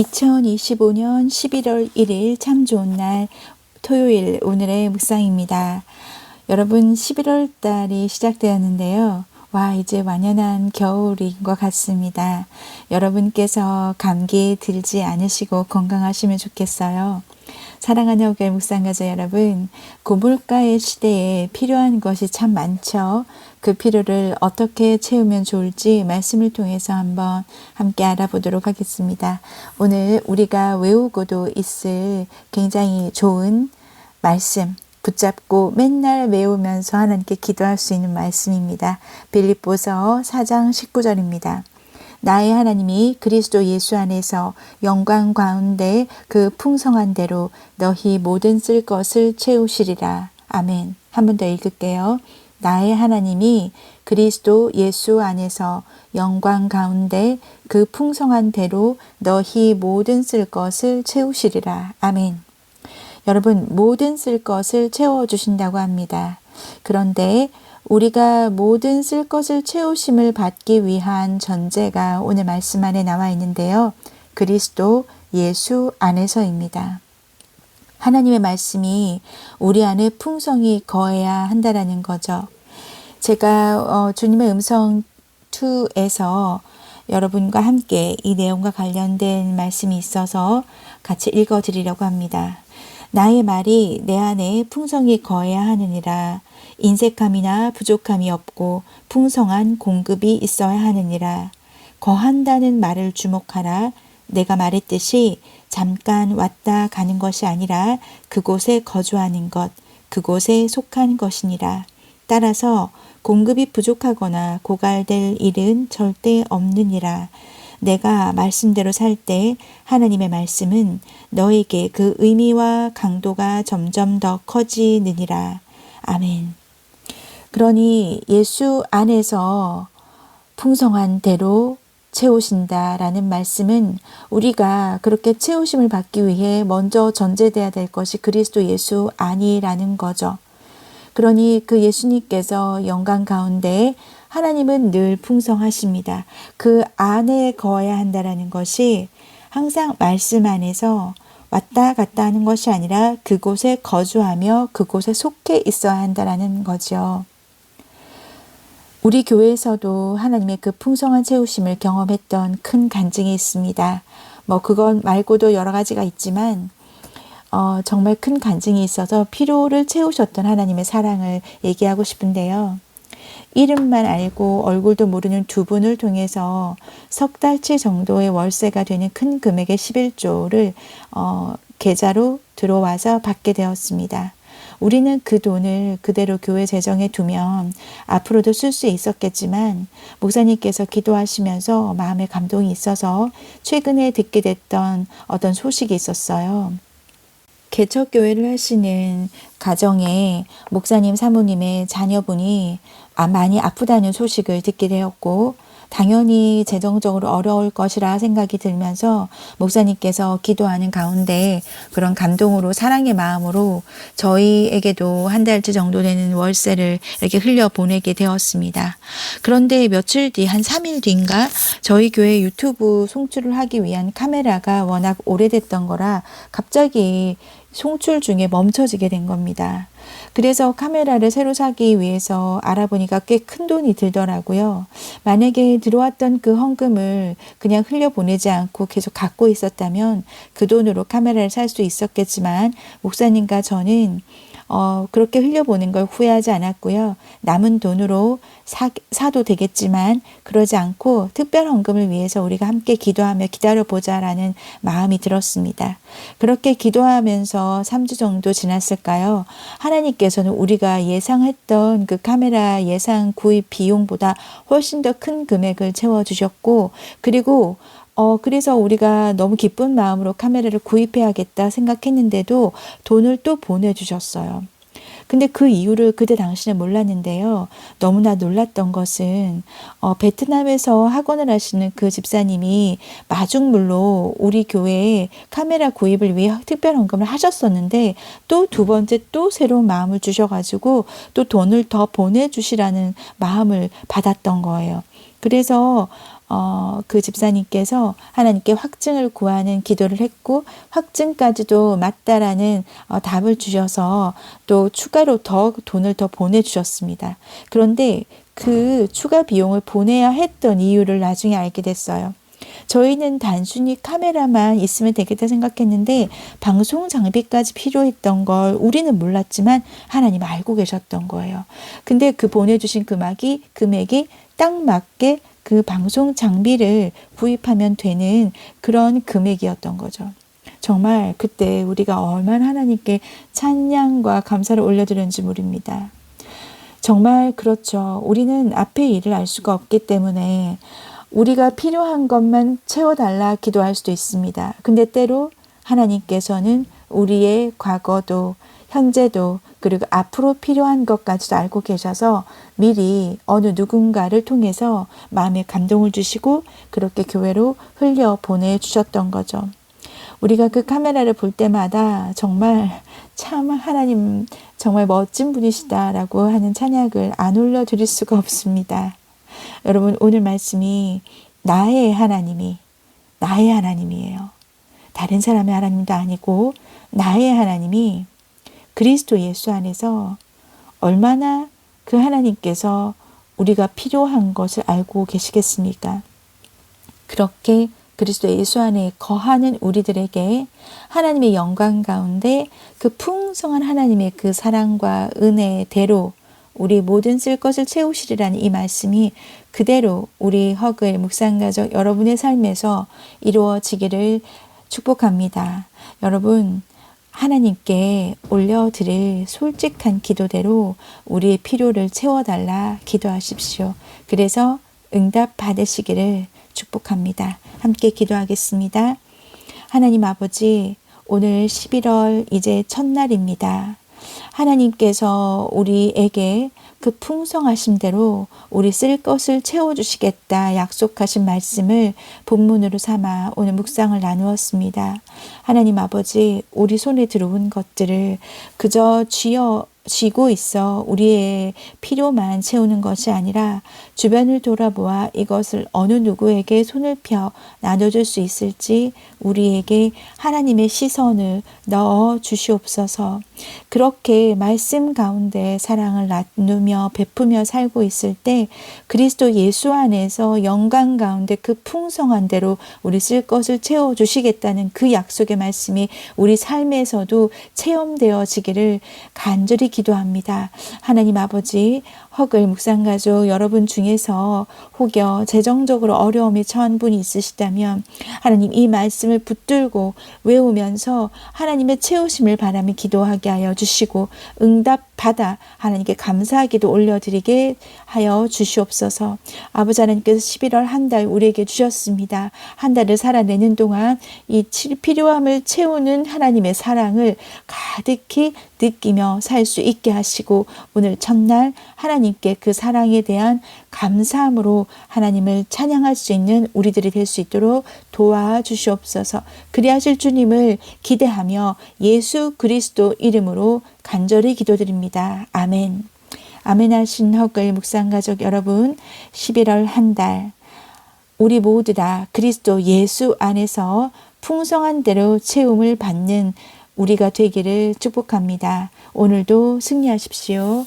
2025년 11월 1일 참 좋은 날 토요일 오늘의 묵상입니다. 여러분 11월 달이 시작되었는데요. 와, 이제 완연한 겨울인 것 같습니다. 여러분께서 감기 들지 않으시고 건강하시면 좋겠어요. 사랑하는 교회 묵상가족 여러분, 고물가의 시대에 필요한 것이 참 많죠. 그 필요를 어떻게 채우면 좋을지 말씀을 통해서 한번 함께 알아보도록 하겠습니다. 오늘 우리가 외우고도 있을 굉장히 좋은 말씀, 붙잡고 맨날 외우면서 하나님께 기도할 수 있는 말씀입니다. 빌립보서 4장 19절입니다. 나의 하나님이 그리스도 예수 안에서 영광 가운데 그 풍성한 대로 너희 모든 쓸 것을 채우시리라. 아멘. 한 번 더 읽을게요. 나의 하나님이 그리스도 예수 안에서 영광 가운데 그 풍성한 대로 너희 모든 쓸 것을 채우시리라. 아멘. 여러분, 모든 쓸 것을 채워주신다고 합니다. 그런데 우리가 모든 쓸 것을 채우심을 받기 위한 전제가 오늘 말씀 안에 나와 있는데요. 그리스도 예수 안에서입니다. 하나님의 말씀이 우리 안에 풍성히 거해야 한다라는 거죠. 제가 주님의 음성 2에서 여러분과 함께 이 내용과 관련된 말씀이 있어서 같이 읽어드리려고 합니다. 나의 말이 내 안에 풍성히 거해야 하느니라. 인색함이나 부족함이 없고 풍성한 공급이 있어야 하느니라. 거한다는 말을 주목하라. 내가 말했듯이 잠깐 왔다 가는 것이 아니라 그곳에 거주하는 것, 그곳에 속한 것이니라. 따라서 공급이 부족하거나 고갈될 일은 절대 없느니라. 내가 말씀대로 살 때 하나님의 말씀은 너에게 그 의미와 강도가 점점 더 커지느니라. 아멘. 그러니 예수 안에서 풍성한 대로 채우신다라는 말씀은 우리가 그렇게 채우심을 받기 위해 먼저 전제돼야 될 것이 그리스도 예수 안이라는 거죠. 그러니 그 예수님께서 영광 가운데 하나님은 늘 풍성하십니다. 그 안에 거해야 한다라는 것이 항상 말씀 안에서 왔다 갔다 하는 것이 아니라 그곳에 거주하며 그곳에 속해 있어야 한다라는 거죠. 우리 교회에서도 하나님의 그 풍성한 채우심을 경험했던 큰 간증이 있습니다. 그건 말고도 여러 가지가 있지만 정말 큰 간증이 있어서 필요를 채우셨던 하나님의 사랑을 얘기하고 싶은데요. 이름만 알고 얼굴도 모르는 두 분을 통해서 석 달치 정도의 월세가 되는 큰 금액의 11조를 계좌로 들어와서 받게 되었습니다. 우리는 그 돈을 그대로 교회 재정에 두면 앞으로도 쓸 수 있었겠지만 목사님께서 기도하시면서 마음에 감동이 있어서 최근에 듣게 됐던 어떤 소식이 있었어요. 개척교회를 하시는 가정에 목사님 사모님의 자녀분이 많이 아프다는 소식을 듣게 되었고 당연히 재정적으로 어려울 것이라 생각이 들면서 목사님께서 기도하는 가운데 그런 감동으로 사랑의 마음으로 저희에게도 한 달치 정도 되는 월세를 이렇게 흘려보내게 되었습니다. 그런데 며칠 뒤, 한 3일 뒤인가 저희 교회 유튜브 송출을 하기 위한 카메라가 워낙 오래됐던 거라 갑자기 송출 중에 멈춰지게 된 겁니다. 그래서 카메라를 새로 사기 위해서 알아보니까 꽤 큰 돈이 들더라고요. 만약에 들어왔던 그 헌금을 그냥 흘려보내지 않고 계속 갖고 있었다면 그 돈으로 카메라를 살 수 있었겠지만 목사님과 저는 그렇게 흘려보낸 걸 후회하지 않았고요. 남은 돈으로 사도 되겠지만 그러지 않고 특별 헌금을 위해서 우리가 함께 기도하며 기다려보자라는 마음이 들었습니다. 그렇게 기도하면서 3주 정도 지났을까요? 하나님께서는 우리가 예상했던 그 카메라 예상 구입 비용보다 훨씬 더 큰 금액을 채워주셨고 그리고 그래서 우리가 너무 기쁜 마음으로 카메라를 구입해야겠다 생각했는데도 돈을 또 보내주셨어요. 근데 그 이유를 그때 당시는 몰랐는데요. 너무나 놀랐던 것은 베트남에서 학원을 하시는 그 집사님이 마중물로 우리 교회에 카메라 구입을 위해 특별 헌금을 하셨었는데 또 두 번째 또 새로운 마음을 주셔가지고 또 돈을 더 보내주시라는 마음을 받았던 거예요. 그래서 그 집사님께서 하나님께 확증을 구하는 기도를 했고 확증까지도 맞다라는 답을 주셔서 또 추가로 더 돈을 더 보내주셨습니다. 그런데 그 추가 비용을 보내야 했던 이유를 나중에 알게 됐어요. 저희는 단순히 카메라만 있으면 되겠다 생각했는데 방송 장비까지 필요했던 걸 우리는 몰랐지만 하나님 알고 계셨던 거예요. 근데 그 보내주신 금액이 딱 맞게 그 방송 장비를 구입하면 되는 그런 금액이었던 거죠. 정말 그때 우리가 얼마나 하나님께 찬양과 감사를 올려드렸는지 모릅니다. 정말 그렇죠. 우리는 앞의 일을 알 수가 없기 때문에 우리가 필요한 것만 채워달라 기도할 수도 있습니다. 근데 때로 하나님께서는 우리의 과거도 현재도 그리고 앞으로 필요한 것까지도 알고 계셔서 미리 어느 누군가를 통해서 마음에 감동을 주시고 그렇게 교회로 흘려 보내주셨던 거죠. 우리가 그 카메라를 볼 때마다 정말 참 하나님 정말 멋진 분이시다라고 하는 찬양을 안 올려드릴 수가 없습니다. 여러분 오늘 말씀이 나의 하나님이에요. 다른 사람의 하나님도 아니고 나의 하나님이 그리스도 예수 안에서 얼마나 그 하나님께서 우리가 필요한 것을 알고 계시겠습니까? 그렇게 그리스도 예수 안에 거하는 우리들에게 하나님의 영광 가운데 그 풍성한 하나님의 그 사랑과 은혜대로 우리 모든 쓸 것을 채우시리라는 이 말씀이 그대로 우리 허글 묵상가족 여러분의 삶에서 이루어지기를 축복합니다. 여러분 하나님께 올려드릴 솔직한 기도대로 우리의 필요를 채워달라 기도하십시오. 그래서 응답 받으시기를 축복합니다. 함께 기도하겠습니다. 하나님 아버지, 오늘 11월 이제 첫날입니다. 하나님께서 우리에게 그 풍성하신 대로 우리 쓸 것을 채워주시겠다 약속하신 말씀을 본문으로 삼아 오늘 묵상을 나누었습니다. 하나님 아버지, 우리 손에 들어온 것들을 그저 쥐고 있어 우리의 필요만 채우는 것이 아니라 주변을 돌아보아 이것을 어느 누구에게 손을 펴 나눠줄 수 있을지 우리에게 하나님의 시선을 넣어 주시옵소서. 그렇게 말씀 가운데 사랑을 나누며 베푸며 살고 있을 때 그리스도 예수 안에서 영광 가운데 그 풍성한 대로 우리 쓸 것을 채워주시겠다는 그 약속의 말씀이 우리 삶에서도 체험되어지기를 간절히 기도합니다. 하나님 아버지, 허글 묵상가족 여러분 중에서 혹여 재정적으로 어려움에 처한 분이 있으시다면 하나님 이 말씀을 붙들고 외우면서 하나님의 채우심을 바라며 기도하게 하여 주시고 응답받아 하나님께 감사하기도 올려드리게 하여 주시옵소서. 아버지 하나님께서 11월 한 달 우리에게 주셨습니다. 한 달을 살아내는 동안 이 필요함을 채우는 하나님의 사랑을 가득히 느끼며 살 수 있게 하시고 오늘 첫날 하나님께 그 사랑에 대한 감사함으로 하나님을 찬양할 수 있는 우리들이 될 수 있도록 도와주시옵소서. 그리하실 주님을 기대하며 예수 그리스도 이름으로 간절히 기도드립니다. 아멘. 아멘 하신 허글 묵상가족 여러분, 11월 한 달 우리 모두 다 그리스도 예수 안에서 풍성한 대로 채움을 받는 우리가 되기를 축복합니다. 오늘도 승리하십시오.